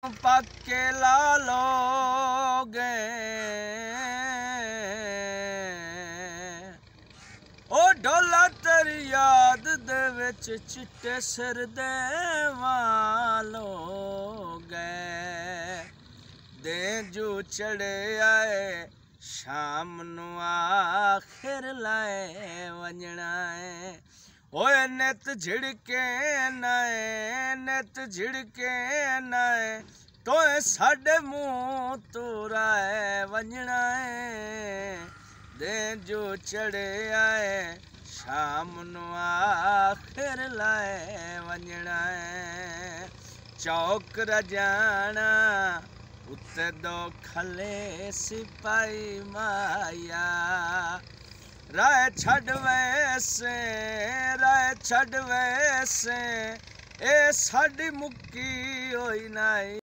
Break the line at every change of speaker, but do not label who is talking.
पक्के लालोगे ओ ढोला तेरी याद दे विच चिट्टे सिर दे वालोगे दे जो चढ़े आए शाम नू आखिर लाए वंजना है ओए नित झिड़के नाए नित झिड़के नाए तोए साडे मुँह तुराए वंजना है दे जो चढ़े आए शाम नू आखिर लाए वंजना है चौक रजाना उत्ते दो खले सिपाही माया राय छड़ वैसे ए साडी मुक्की होई नाई।